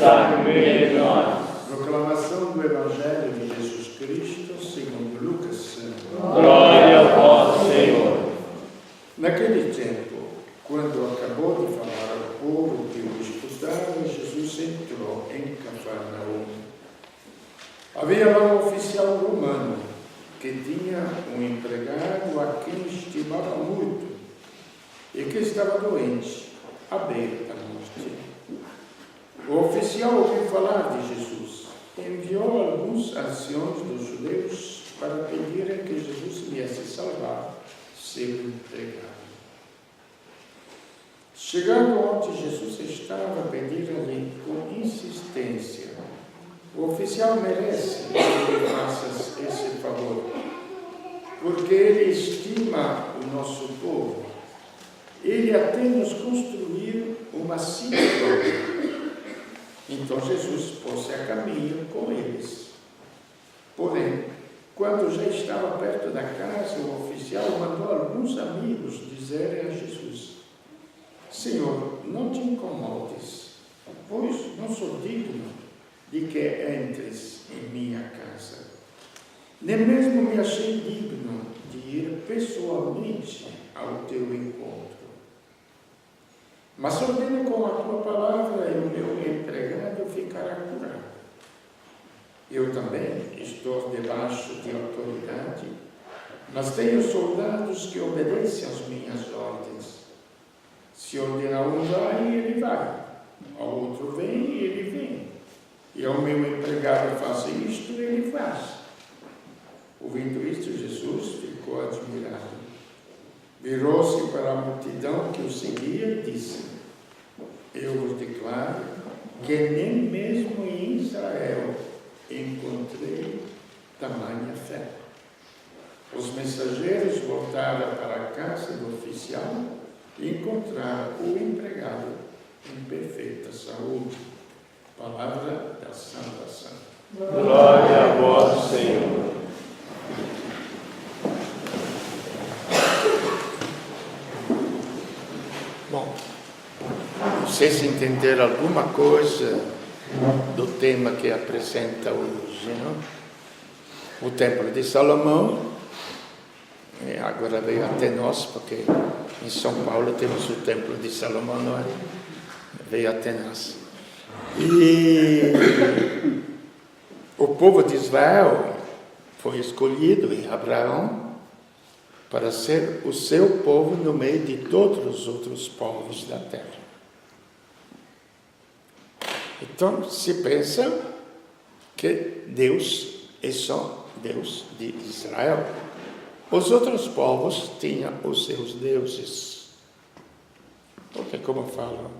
está no meio de nós. Proclamação do Evangelho de Jesus Cristo segundo Lucas. Glória a vós, Senhor. Naquele tempo, quando acabou de falar ao povo que o escutava, Jesus entrou em Cafarnaum. Havia lá um oficial romano que tinha um empregado a quem estimava muito e que estava doente, à beira da morte. O oficial ouviu falar de Jesus, enviou alguns anciões dos judeus para pedirem que Jesus viesse salvar seu empregado. Chegando onde Jesus estava, pediram-lhe com insistência: o oficial merece que lhe faças esse favor, porque ele estima o nosso povo. Ele até nos construiu uma sinagoga. Então Jesus pôs-se a caminho com eles. Porém, quando já estava perto da casa, o oficial mandou alguns amigos dizerem a Jesus: Senhor, não te incomodes, pois não sou digno de que entres em minha casa. Nem mesmo me achei digno de ir pessoalmente ao teu encontro. Mas ordena com a tua palavra e o meu empregado ficará curado. Eu também estou debaixo de autoridade, mas tenho soldados que obedecem às minhas ordens. Se ordenar um vai, ele vai. Ao outro vem, ele vem. E ao meu empregado faz isto, ele faz. Ouvindo isto, Jesus ficou admirado. Virou-se para a multidão que o seguia e disse: eu vos declaro que nem mesmo em Israel encontrei tamanha fé. Os mensageiros voltaram para a casa do oficial e encontraram o empregado em perfeita saúde. Palavra da salvação. Glória a vós, Senhor. Bom, vocês entenderam alguma coisa do tema que apresenta hoje, não? O Templo de Salomão, agora veio até nós, porque em São Paulo temos o Templo de Salomão, não é? Veio até nós. E o povo de Israel foi escolhido em Abraão para ser o seu povo no meio de todos os outros povos da terra. Então se pensa que Deus é só Deus de Israel. Os outros povos tinham os seus deuses. Porque, como eu falo,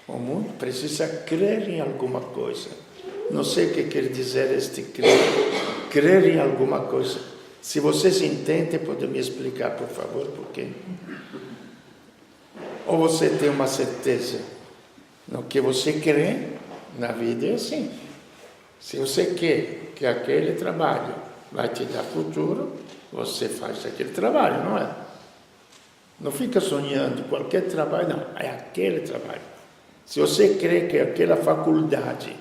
o mundo precisa crer em alguma coisa. Não sei o que quer dizer este crer. Crer em alguma coisa. Se vocês entendem, podem me explicar, por favor, por quê? Ou você tem uma certeza no que você crê, na vida é assim. Se você quer que aquele trabalho vai te dar futuro, você faz aquele trabalho, não é? Não fica sonhando qualquer trabalho, não. É aquele trabalho. Se você crê que aquela faculdade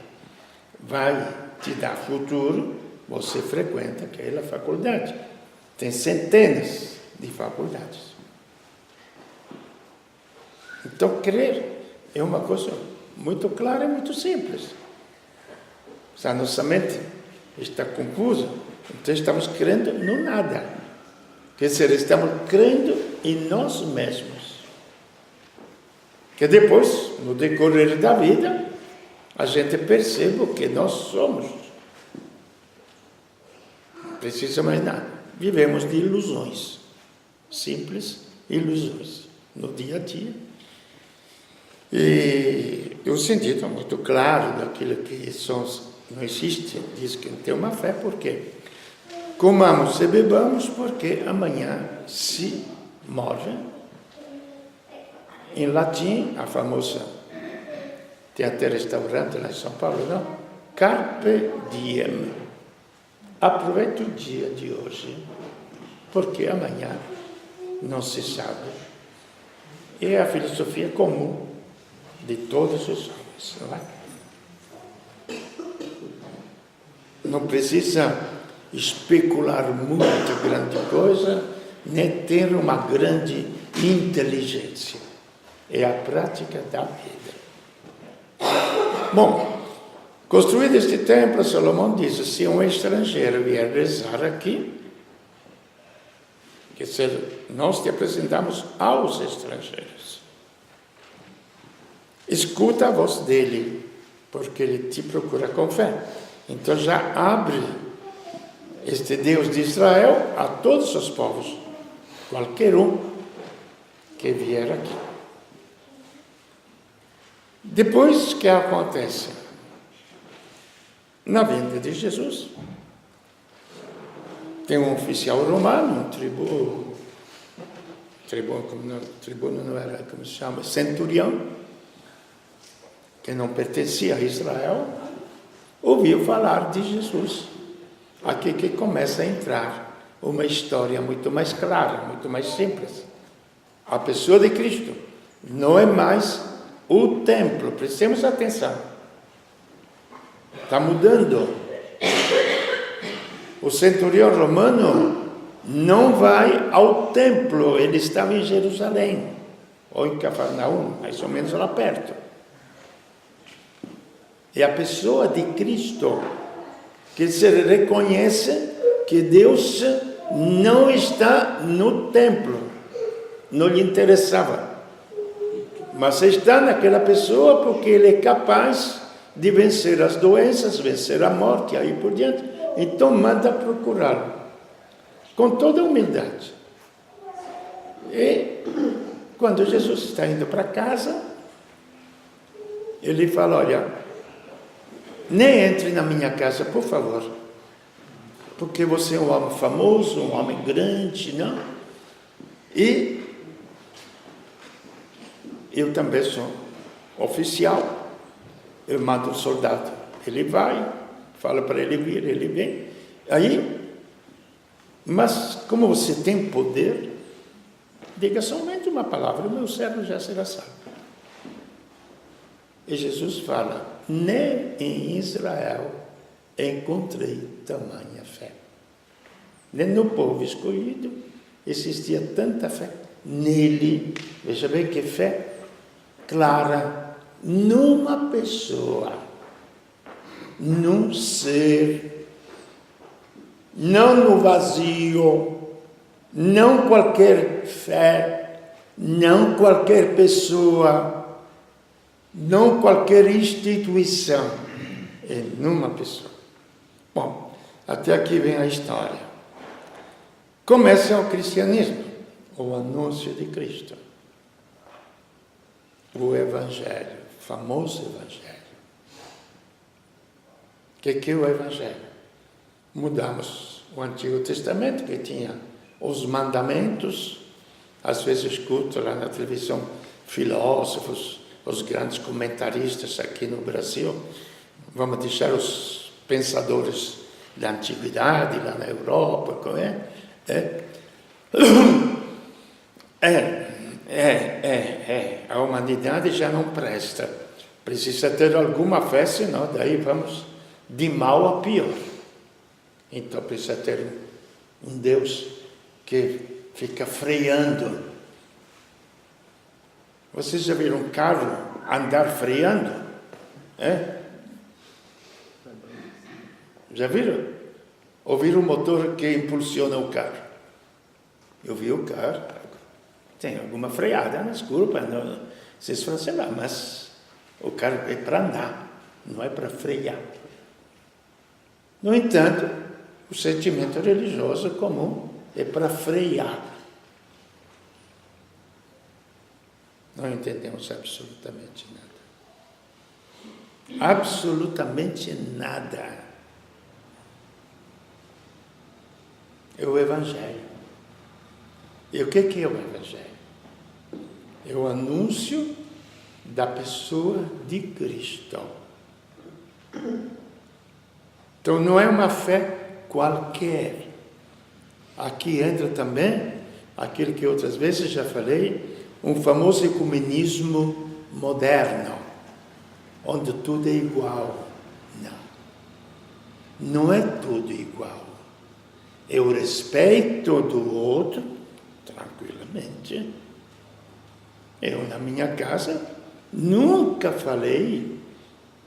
vai te dar futuro, você frequenta aquela faculdade. Tem centenas de faculdades. Então, crer é uma coisa muito clara e muito simples. Se a nossa mente está confusa, então estamos crendo no nada. Quer dizer, estamos crendo em nós mesmos. Que depois, no decorrer da vida, a gente percebe o que nós somos. Não precisa mais nada. Vivemos de ilusões. Simples ilusões. No dia a dia. E o sentido é muito claro daquilo que não existe. Diz que tem uma fé, por quê? Comamos e bebamos, porque amanhã se morre. Em latim, a famosa, tem até restaurante lá em São Paulo, não? Carpe diem. Aproveite o dia de hoje, porque amanhã não se sabe. É a filosofia comum de todos os homens, não é? não precisa especular muita grande coisa, nem ter uma grande inteligência. É a prática da vida. Bom, construído este templo, Salomão diz, se um estrangeiro vier rezar aqui, que nós te apresentamos aos estrangeiros. Escuta a voz dele, porque ele te procura com fé. Então já abre este Deus de Israel a todos os povos, qualquer um que vier aqui. Depois, o que acontece? Na vinda de Jesus, tem um oficial romano, um tribuno não era, como se chama, centurião, que não pertencia a Israel, ouviu falar de Jesus. Aqui que começa a entrar uma história muito mais clara, muito mais simples. A pessoa de Cristo não é mais o templo, prestemos atenção. Está mudando. O centurião romano não vai ao templo, ele estava em Jerusalém, ou em Cafarnaum, mais ou menos lá perto. É a pessoa de Cristo que se reconhece que Deus não está no templo, não lhe interessava, mas está naquela pessoa porque ele é capaz de vencer as doenças, vencer a morte, aí por diante. Então manda procurá-lo, com toda humildade. E quando Jesus está indo para casa, ele fala, olha, nem entre na minha casa, por favor, porque você é um homem famoso, um homem grande, não? E eu também sou oficial, eu mando um soldado, ele vai, fala para ele vir, ele vem. Aí, mas como você tem poder, diga somente uma palavra, o meu servo já será salvo. E Jesus fala, nem em Israel encontrei tamanha fé. Nem no povo escolhido existia tanta fé. Nele, veja bem que fé clara, numa pessoa, num ser, não no vazio, não qualquer fé, não qualquer pessoa, não qualquer instituição, é numa pessoa. Bom, até aqui vem a história. Começa o cristianismo, o anúncio de Cristo, o Evangelho, o famoso Evangelho. O que é o Evangelho? Mudamos o Antigo Testamento, que tinha os mandamentos. Às vezes escuto lá na televisão filósofos, os grandes comentaristas aqui no Brasil. Vamos deixar os pensadores da antiguidade lá na Europa, como a humanidade já não presta. Precisa ter alguma fé, senão daí vamos de mal a pior. Então precisa ter um Deus que fica freando. Vocês já viram um carro andar freando? Já viram? Ouviram o motor que impulsiona o carro? Eu vi o carro, tem alguma freada nas curvas. Vocês falam assim, mas o carro é para andar, não é para frear. No entanto, o sentimento religioso comum é para frear. Não entendemos absolutamente nada. Absolutamente nada. É o Evangelho. E o que é o Evangelho? É o anúncio da pessoa de Cristo. Então não é uma fé qualquer. Aqui entra também aquilo que outras vezes já falei, um famoso ecumenismo moderno, onde tudo é igual. não é tudo igual. Eu respeito do outro, tranquilamente. Eu, na minha casa, nunca falei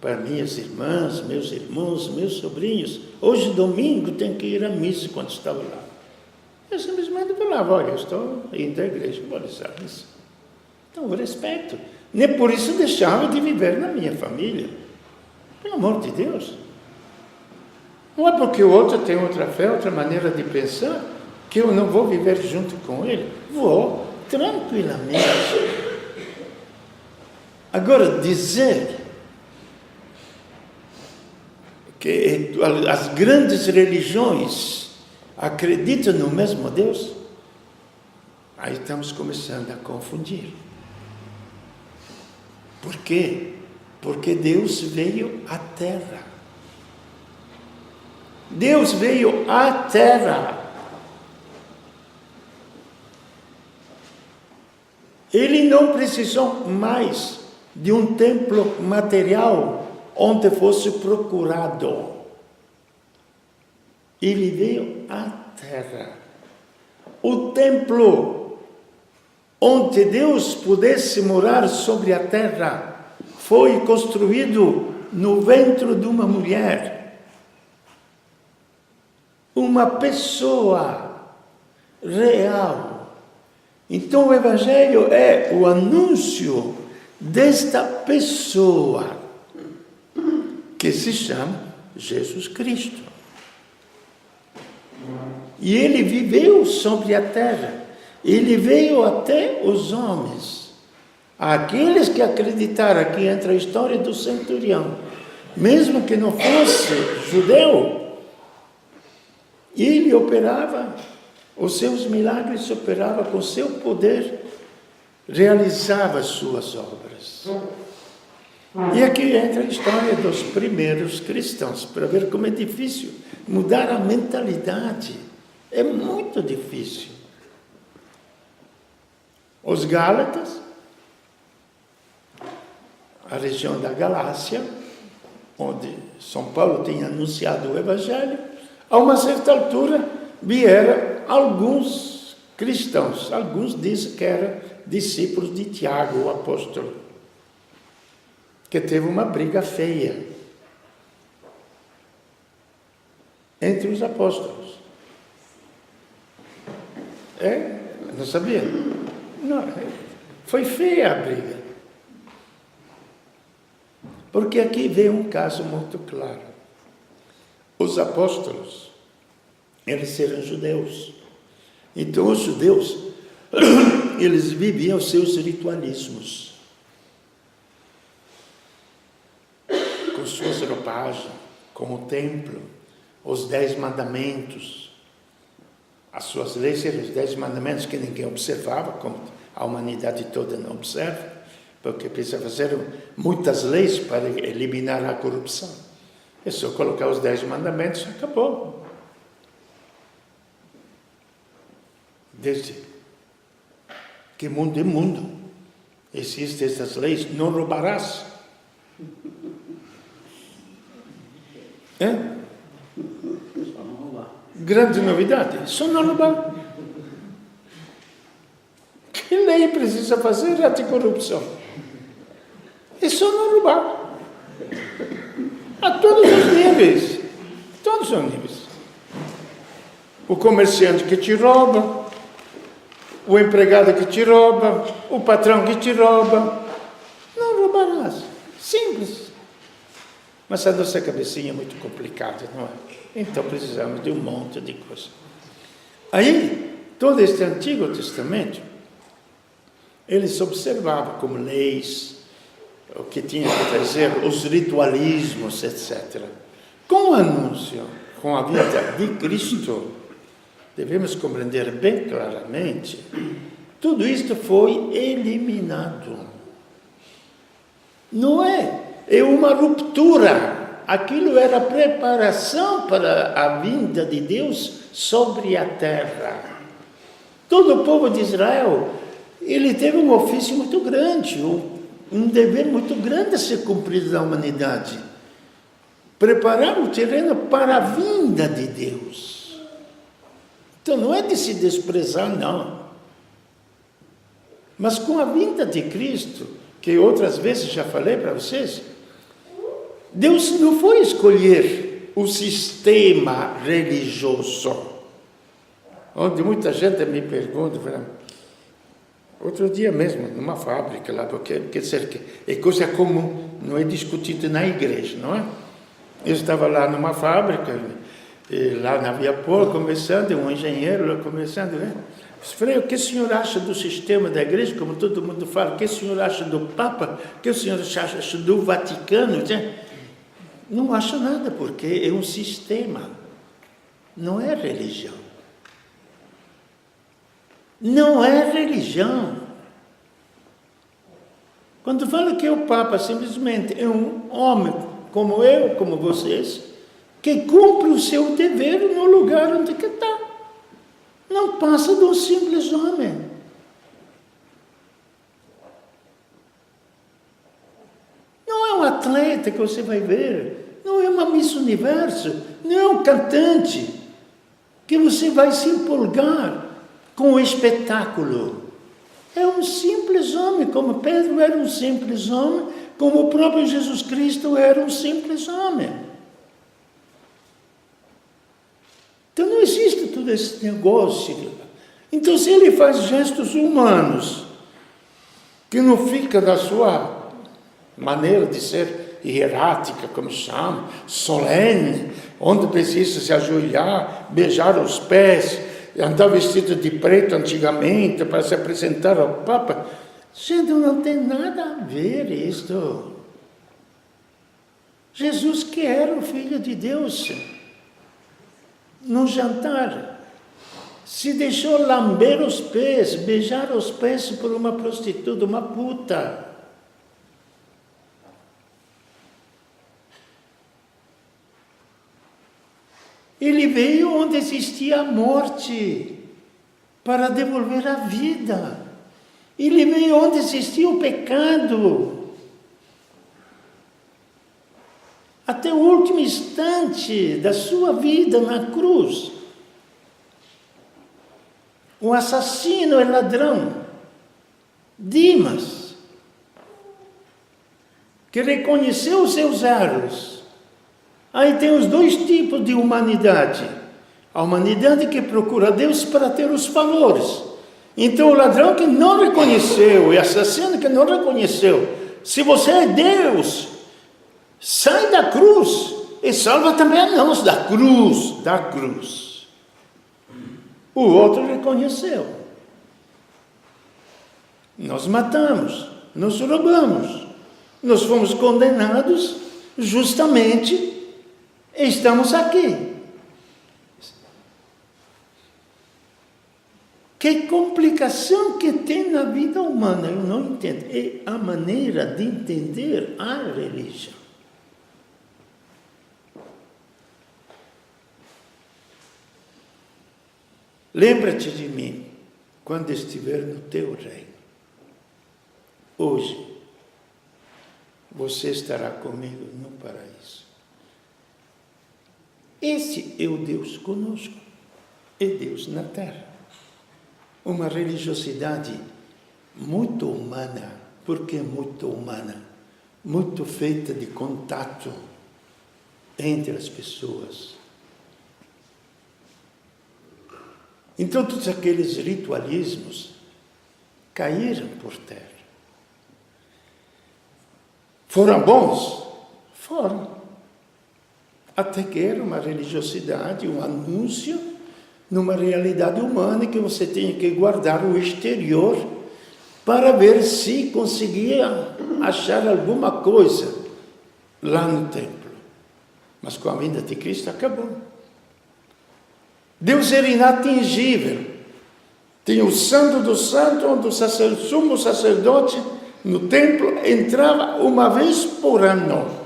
para minhas irmãs, meus irmãos, meus sobrinhos, hoje domingo tem que ir à missa quando estava lá. Eu simplesmente falava, olha, eu estou indo à igreja, vou rezar a missa. Então, eu respeito. Nem por isso deixava de viver na minha família. Pelo amor de Deus. Não é porque o outro tem outra fé, outra maneira de pensar, que eu não vou viver junto com ele. Vou, tranquilamente. Agora, dizer que as grandes religiões acreditam no mesmo Deus, aí estamos começando a confundir. Por quê? Porque Deus veio à Terra. Deus veio à Terra. Ele não precisou mais de um templo material onde fosse procurado. Ele veio à Terra. O templo onde Deus pudesse morar sobre a terra foi construído no ventre de uma mulher. Uma pessoa real. Então o Evangelho é o anúncio desta pessoa que se chama Jesus Cristo. E ele viveu sobre a terra. Ele veio até os homens. Aqueles que acreditaram, aqui entra a história do centurião. Mesmo que não fosse judeu, ele operava, os seus milagres operava com seu poder, realizava as suas obras. E aqui entra a história dos primeiros cristãos, para ver como é difícil mudar a mentalidade. É muito difícil. Os Gálatas, a região da Galácia, onde São Paulo tinha anunciado o Evangelho, a uma certa altura vieram alguns cristãos, alguns dizem que eram discípulos de Tiago, o apóstolo, que teve uma briga feia entre os apóstolos. Não sabia? Não, foi feia a briga. Porque aqui vem um caso muito claro. Os apóstolos, eles eram judeus. Então os judeus, eles viviam seus ritualismos. Com suas roupagens, com o templo, os 10 mandamentos. As suas leis eram os 10 mandamentos que ninguém observava, como a humanidade toda não observa, porque precisa fazer muitas leis para eliminar a corrupção. É só colocar os 10 mandamentos, acabou. Desde que mundo é mundo, existem essas leis, não roubarás. Grande novidade, só não roubar. Que lei precisa fazer anticorrupção? É só não roubar. A todos os níveis. Todos os níveis. O comerciante que te rouba, o empregado que te rouba, o patrão que te rouba. Não roubarás. Simples. Mas a nossa cabecinha é muito complicada, não é? Então precisamos de um monte de coisa. Aí, todo este Antigo Testamento, eles observavam como leis, o que tinha que fazer, os ritualismos, etc. Com o anúncio, com a vida de Cristo, devemos compreender bem claramente, tudo isto foi eliminado. Não é? É uma ruptura. Aquilo era preparação para a vinda de Deus sobre a terra. Todo o povo de Israel, ele teve um ofício muito grande, um dever muito grande a ser cumprido na humanidade. preparar o terreno para a vinda de Deus. Então não é de se desprezar, não. Mas com a vinda de Cristo, que outras vezes já falei para vocês, Deus não foi escolher o sistema religioso. Onde muita gente me pergunta, outro dia mesmo, numa fábrica lá, porque é coisa comum, não é discutido na igreja, não é? Eu estava lá numa fábrica, lá na Via Polo, conversando, um engenheiro lá conversando, né? Falei, o que o senhor acha do sistema da igreja? Como todo mundo fala, o que o senhor acha do Papa? O que o senhor acha do Vaticano? Não acho nada, porque é um sistema, não é religião. Não é religião. Quando fala que o Papa simplesmente é um homem como eu, como vocês, que cumpre o seu dever no lugar onde está. Não passa de um simples homem. Não é um atleta que você vai ver, não é uma Miss Universo, não é um cantante que você vai se empolgar com o espetáculo. É um simples homem, como Pedro era um simples homem, como o próprio Jesus Cristo era um simples homem. Então não existe todo esse negócio. Então se ele faz gestos humanos, que não fica da sua maneira de ser hierática, como chama, solene, onde precisa se ajoelhar, beijar os pés, andar vestido de preto antigamente para se apresentar ao Papa. Gente, não tem nada a ver isto. Jesus, que era o Filho de Deus, no jantar, se deixou lamber os pés, beijar os pés por uma prostituta, uma puta. Ele veio onde existia a morte, para devolver a vida. Ele veio onde existia o pecado. Até o último instante da sua vida na cruz. O assassino e ladrão, Dimas, que reconheceu os seus erros. Aí tem os dois tipos de humanidade. A humanidade que procura Deus para ter os valores. Então o ladrão que não reconheceu, e o assassino que não reconheceu. Se você é Deus, sai da cruz e salva também a nós da cruz. O outro reconheceu. Nós matamos, nós roubamos, nós fomos condenados justamente. Estamos aqui. Que complicação que tem na vida humana, eu não entendo. É a maneira de entender a religião. Lembra-te de mim quando estiver no teu reino. Hoje, você estará comigo no paraíso. Esse é o Deus conosco, é Deus na terra. Uma religiosidade muito humana, porque muito humana, muito feita de contato entre as pessoas. Então todos aqueles ritualismos caíram por terra. Foram bons? Foram. Até que era uma religiosidade, um anúncio, numa realidade humana que você tinha que guardar o exterior para ver se conseguia achar alguma coisa lá no templo. Mas com a vinda de Cristo acabou. Deus era inatingível. Tinha o Santo do Santo, onde o sumo sacerdote no templo entrava uma vez por ano.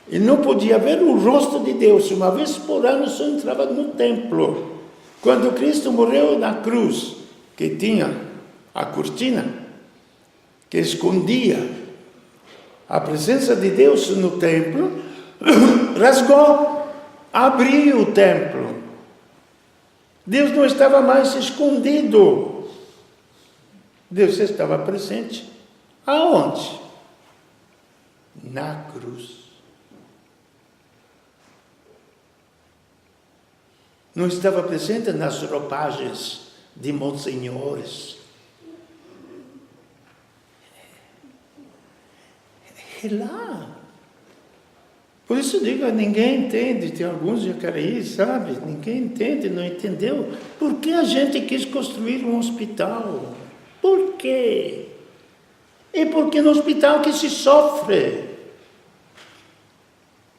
E não podia ver o rosto de Deus. Uma vez por ano só entrava no templo. Quando Cristo morreu na cruz, que tinha a cortina, que escondia a presença de Deus no templo, rasgou, abriu o templo. Deus não estava mais escondido. Deus estava presente. Aonde? Na cruz. Não estava presente nas roupagens de monsenhores. É lá. Por isso digo, ninguém entende, tem alguns jacareí, sabe? Ninguém entende, não entendeu. Por que a gente quis construir um hospital? Por quê? É porque no hospital que se sofre.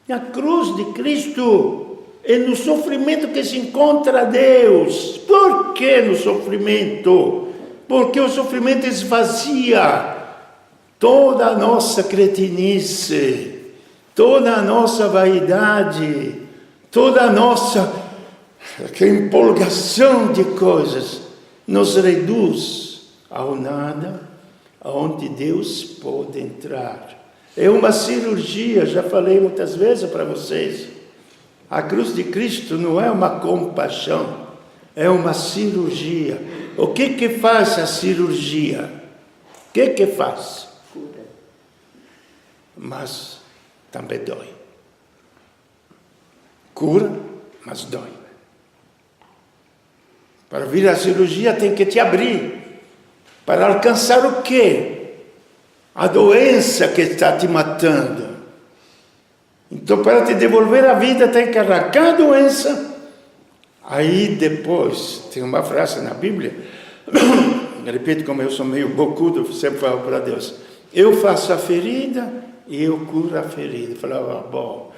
Na cruz de Cristo é no sofrimento que se encontra Deus. Por que no sofrimento? Porque o sofrimento esvazia toda a nossa cretinice, toda a nossa vaidade, toda a nossa empolgação de coisas, nos reduz ao nada, onde Deus pode entrar. É uma cirurgia, já falei muitas vezes para vocês. A cruz de Cristo não é uma compaixão, é uma cirurgia. O que faz a cirurgia? O que faz? Cura. Mas também dói. Cura, mas dói. Para vir a cirurgia tem que te abrir. Para alcançar o quê? A doença que está te matando. Então, para te devolver a vida, tem que arrancar a doença. Aí depois, tem uma frase na Bíblia, repito, como eu sou meio bocudo, sempre falo para Deus, eu faço a ferida e eu curo a ferida. Eu falava, bom,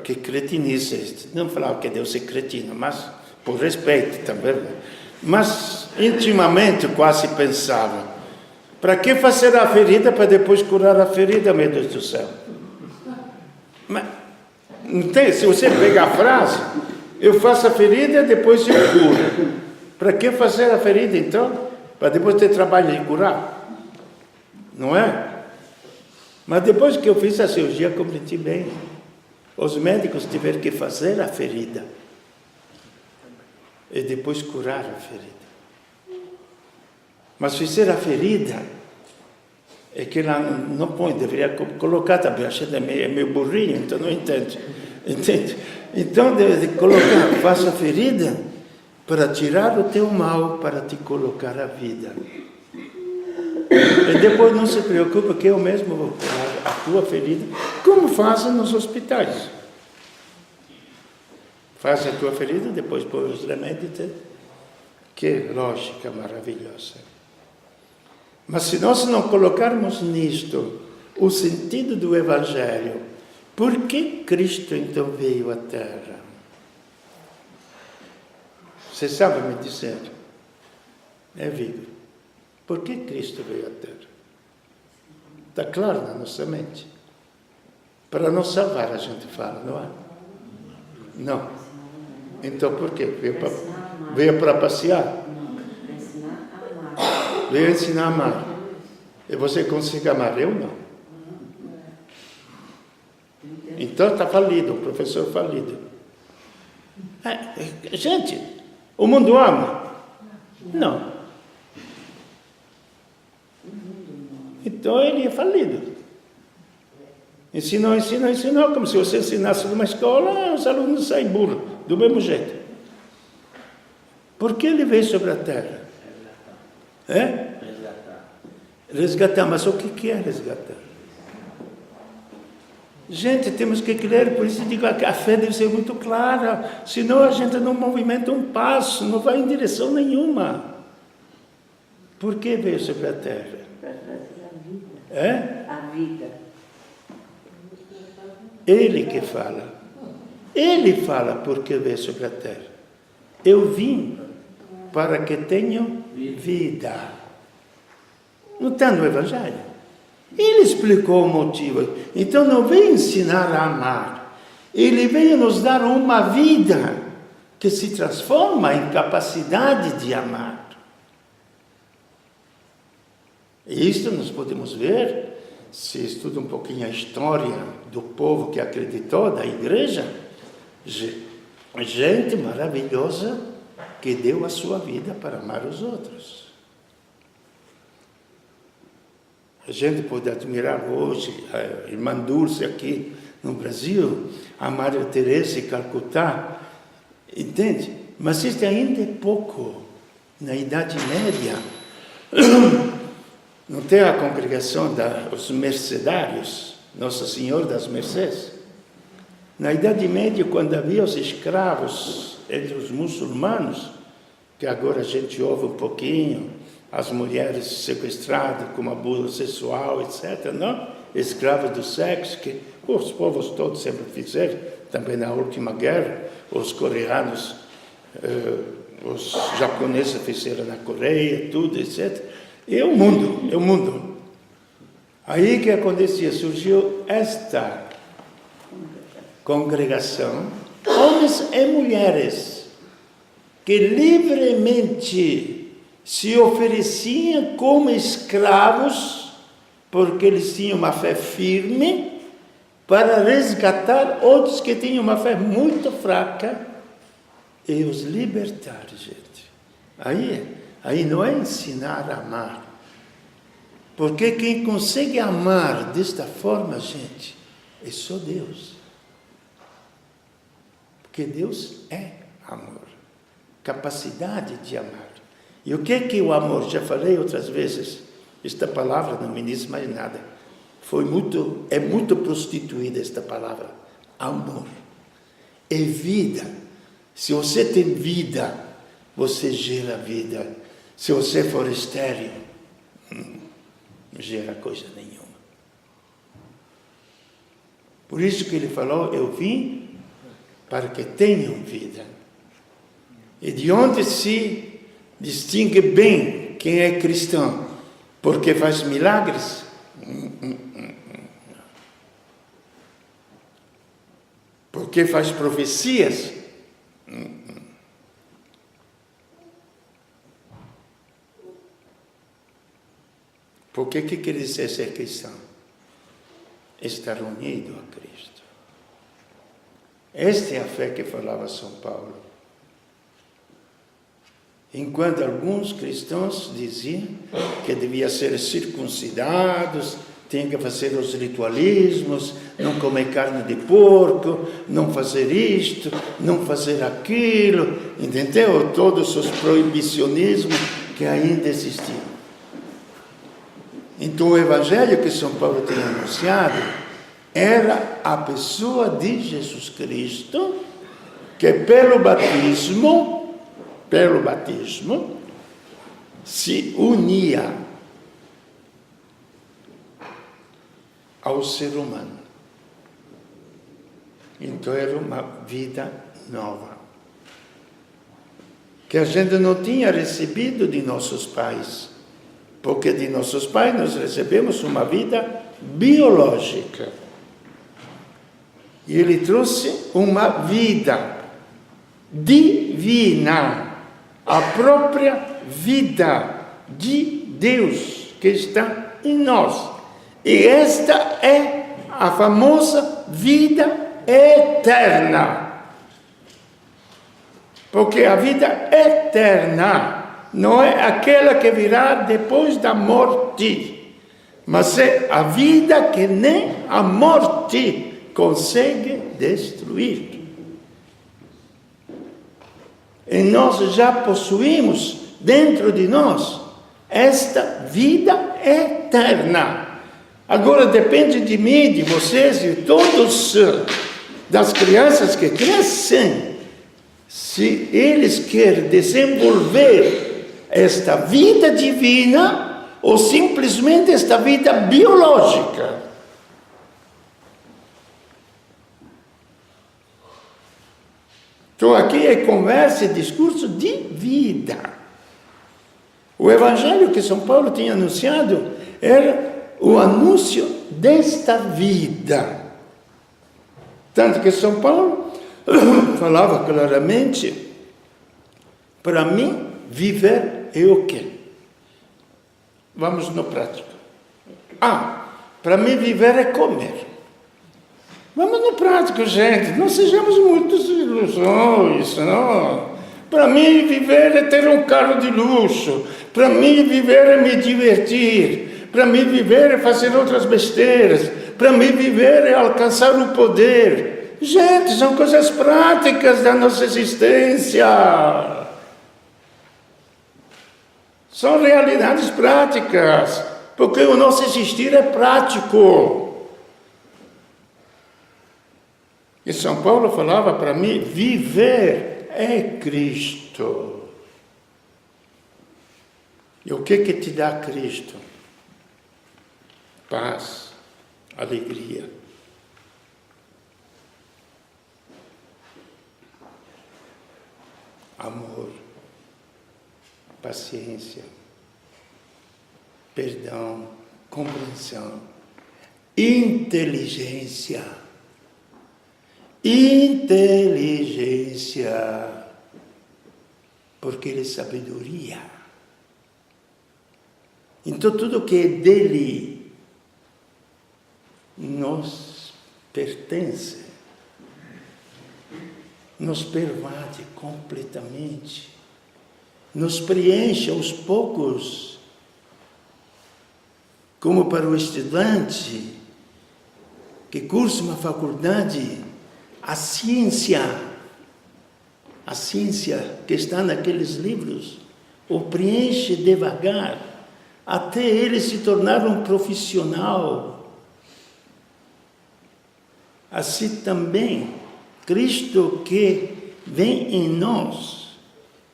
que cretinice é isso? Não falava que Deus é cretino, mas por respeito também. Mas intimamente quase pensava, para que fazer a ferida para depois curar a ferida, meu Deus do céu? Mas, não tem, se você pegar a frase, eu faço a ferida e depois eu curo. Para que fazer a ferida então? Para depois ter trabalho de curar? Não é? Mas depois que eu fiz a cirurgia, compreendi bem. Os médicos tiveram que fazer a ferida e depois curar a ferida. Mas fizer a ferida é que ela não põe, deveria colocar também. A gente é meio burrinho, então não entende. Entende? Então deve colocar, faça a ferida para tirar o teu mal, para te colocar a vida. E depois não se preocupa que eu mesmo vou curar a tua ferida, como fazem nos hospitais. Faz a tua ferida, depois põe os remédios. Que lógica maravilhosa. Mas se nós não colocarmos nisto o sentido do Evangelho, por que Cristo então veio à Terra? Você sabe me dizer? É Vigor. Por que Cristo veio à Terra? Está claro na nossa mente. Para nos salvar, a gente fala, não é? Não. Então por quê? Veio para passear? Veio ensinar a amar. E você consegue amar? Eu não. Então está falido, o professor falido. Gente, o mundo ama? Não. Então ele é falido. Ensinou, como se você ensinasse numa escola, os alunos saem burros, do mesmo jeito. Por que ele veio sobre a terra? Resgatar. Mas o que é resgatar? Gente, temos que crer, por isso digo que a fé deve ser muito clara, senão a gente não movimenta um passo, não vai em direção nenhuma. Por que veio sobre a terra? Para trazer a vida. A vida. Ele que fala. Ele fala por que veio sobre a terra. Eu vim para que tenham vida. Não está no Evangelho? Ele explicou o motivo. Então não veio ensinar a amar. Ele veio nos dar uma vida que se transforma em capacidade de amar. E isto nós podemos ver se estuda um pouquinho a história do povo que acreditou, da igreja, gente maravilhosa que deu a sua vida para amar os outros. A gente pode admirar hoje a irmã Dulce aqui no Brasil, a Maria Teresa de Calcutá, entende? Mas isso ainda é pouco. Na Idade Média, não tem a congregação dos mercedários, Nossa Senhora das Mercês? Na Idade Média, quando havia os escravos entre os muçulmanos, que agora a gente ouve um pouquinho, as mulheres sequestradas como abuso sexual, etc., não? Escravos do sexo, que os povos todos sempre fizeram, também na última guerra, os coreanos, os japoneses fizeram na Coreia, tudo, etc. É o mundo. Aí que acontecia? Surgiu esta congregação, homens e mulheres, que livremente se ofereciam como escravos, porque eles tinham uma fé firme, para resgatar outros que tinham uma fé muito fraca, e os libertar, gente. Aí não é ensinar a amar. Porque quem consegue amar desta forma, gente, é só Deus. Porque Deus é amor. Capacidade de amar. E o que é o amor? Já falei outras vezes. Esta palavra não me diz mais nada. É muito prostituída esta palavra. Amor. É vida. Se você tem vida, você gera vida. Se você for estéril, não gera coisa nenhuma. Por isso que ele falou, eu vim para que tenham vida. E de onde se distingue bem quem é cristão? Porque faz milagres? Porque faz profecias? Porque o que quer dizer ser cristão? Estar unido a Cristo. Esta é a fé que falava São Paulo. Enquanto alguns cristãos diziam que deviam ser circuncidados, tinham que fazer os ritualismos, não comer carne de porco, não fazer isto, não fazer aquilo, entendeu? Todos os proibicionismos que ainda existiam. Então o evangelho que São Paulo tem anunciado era a pessoa de Jesus Cristo, que pelo batismo, se unia ao ser humano. Então era uma vida nova, que a gente não tinha recebido de nossos pais, porque de nossos pais nós recebemos uma vida biológica. E ele trouxe uma vida divina, a própria vida de Deus que está em nós. E esta é a famosa vida eterna. Porque a vida eterna não é aquela que virá depois da morte, mas é a vida que nem a morte consegue destruir. E nós já possuímos dentro de nós esta vida eterna. Agora depende de mim, de vocês e todos, das crianças que crescem, se eles querem desenvolver esta vida divina ou simplesmente esta vida biológica. Então aqui é conversa e discurso de vida. O evangelho que São Paulo tinha anunciado era o anúncio desta vida. Tanto que São Paulo falava claramente, para mim, viver é o quê? Vamos no prático. Para mim, viver é comer. Vamos no prático, gente. Não sejamos muitas ilusões, não. Para mim, viver é ter um carro de luxo. Para mim, viver é me divertir. Para mim, viver é fazer outras besteiras. Para mim, viver é alcançar o poder. Gente, são coisas práticas da nossa existência. São realidades práticas. Porque o nosso existir é prático. E São Paulo falava para mim, viver é Cristo. E o que te dá Cristo? Paz, alegria. Amor, paciência, perdão, compreensão, inteligência. Inteligência, porque ele é sabedoria. Então tudo que é dele nos pertence, nos pervade completamente, nos preenche aos poucos, como para o estudante que cursa uma faculdade. A ciência que está naqueles livros, o preenche devagar, até ele se tornar um profissional. Assim também, Cristo que vem em nós,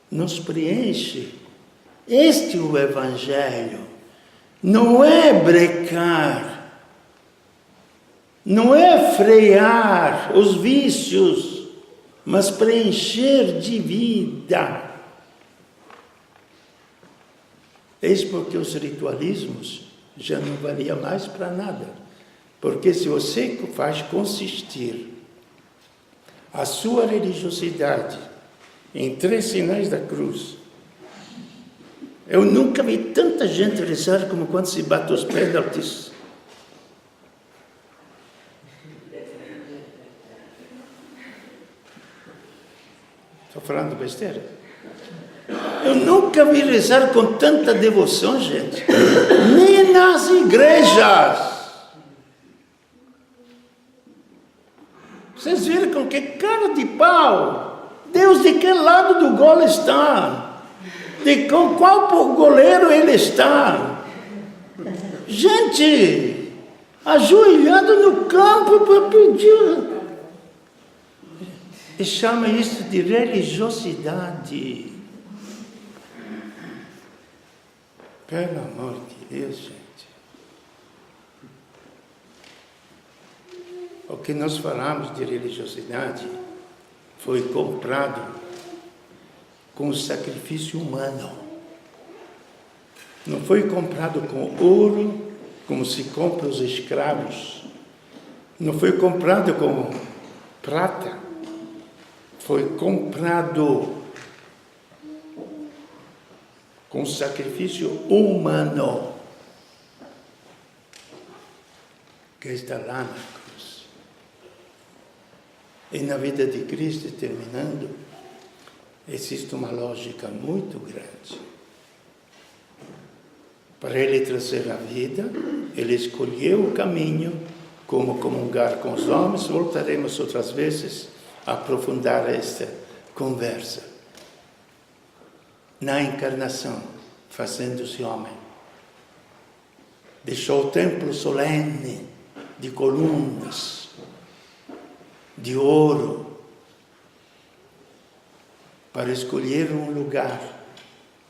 nos preenche. Este é o Evangelho, não é brecar, não é frear os vícios, mas preencher de vida. Eis porque os ritualismos já não valiam mais para nada. Porque se você faz consistir a sua religiosidade em 3 sinais da cruz, eu nunca vi tanta gente rezar como quando se bate os pés do Altíssimo. Estou falando besteira? Eu nunca vi rezar com tanta devoção, gente. Nem nas igrejas. Vocês viram com que cara de pau? Deus de que lado do gol está? Com qual goleiro ele está? Gente, ajoelhado no campo para pedir. E chama isso de religiosidade. Pelo amor de Deus, gente. O que nós falamos de religiosidade foi comprado com sacrifício humano. Não foi comprado com ouro, como se compra os escravos. Não foi comprado com prata. Foi comprado com sacrifício humano, que está lá na cruz. E na vida de Cristo, terminando, existe uma lógica muito grande. Para ele trazer a vida, ele escolheu o caminho, como comungar com os homens. Voltaremos outras vezes a aprofundar esta conversa. Na encarnação, fazendo-se homem. Deixou o templo solene, de colunas, de ouro, para escolher um lugar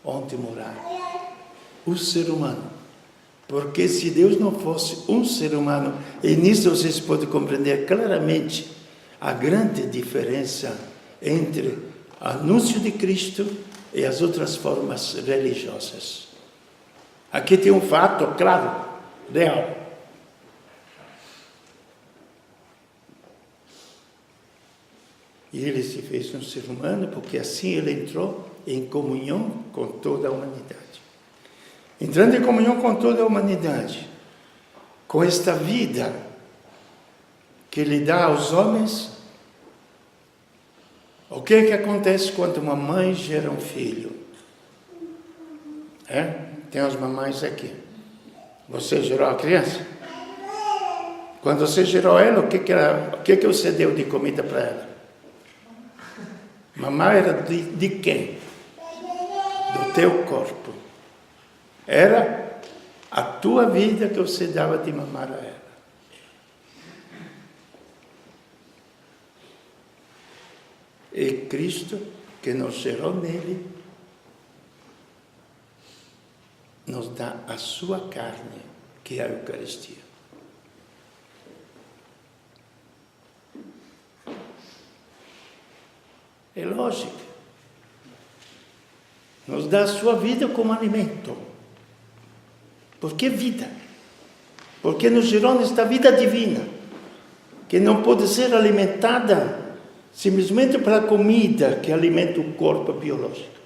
onde morar. O ser humano. Porque se Deus não fosse um ser humano, e nisso vocês podem compreender claramente a grande diferença entre o anúncio de Cristo e as outras formas religiosas. Aqui tem um fato claro, real. E ele se fez um ser humano porque assim ele entrou em comunhão com toda a humanidade. Entrando em comunhão com toda a humanidade, com esta vida que Ele dá aos homens, o que é que acontece quando uma mãe gera um filho? Tem as mamães aqui. Você gerou a criança? Quando você gerou ela, o que você deu de comida para ela? Mamãe era de quem? Do teu corpo. Era a tua vida que você dava de mamar a ela. E Cristo, que nos gerou nele, nos dá a sua carne, que é a Eucaristia. É lógico. Nos dá a sua vida como alimento. Por que vida? Porque nos gerou nesta vida divina, que não pode ser alimentada simplesmente pela comida que alimenta o corpo biológico.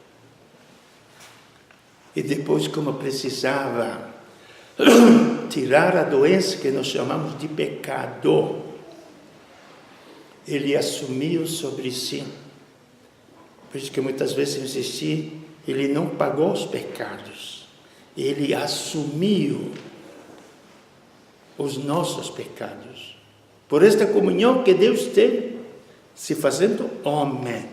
E depois, como precisava tirar a doença que nós chamamos de pecado, Ele assumiu sobre si. Por isso que muitas vezes eu insisti, Ele não pagou os pecados. Ele assumiu os nossos pecados. Por esta comunhão que Deus teve, se fazendo homem.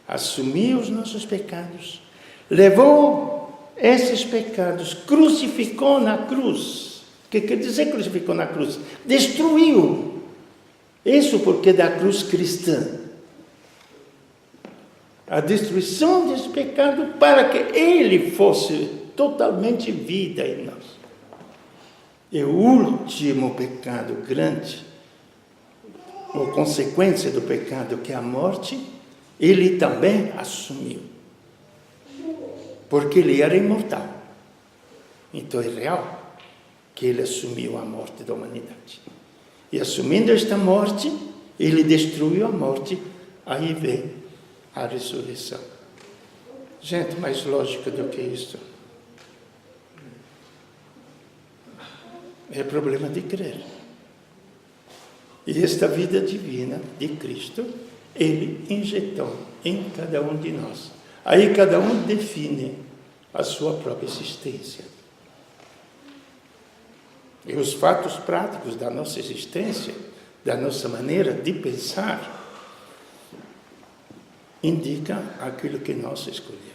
Assumiu os nossos pecados. Levou esses pecados, crucificou na cruz. O que quer dizer crucificou na cruz? Destruiu. Isso porque da cruz cristã. A destruição desse pecado para que ele fosse totalmente vida em nós. E o último pecado grande, ou consequência do pecado, que é a morte, ele também assumiu. Porque ele era imortal. Então é real que ele assumiu a morte da humanidade. E assumindo esta morte, ele destruiu a morte, aí vem a ressurreição. Gente, mais lógica do que isso. É problema de crer. E esta vida divina de Cristo, Ele injetou em cada um de nós. Aí cada um define a sua própria existência. E os fatos práticos da nossa existência, da nossa maneira de pensar, indicam aquilo que nós escolhemos.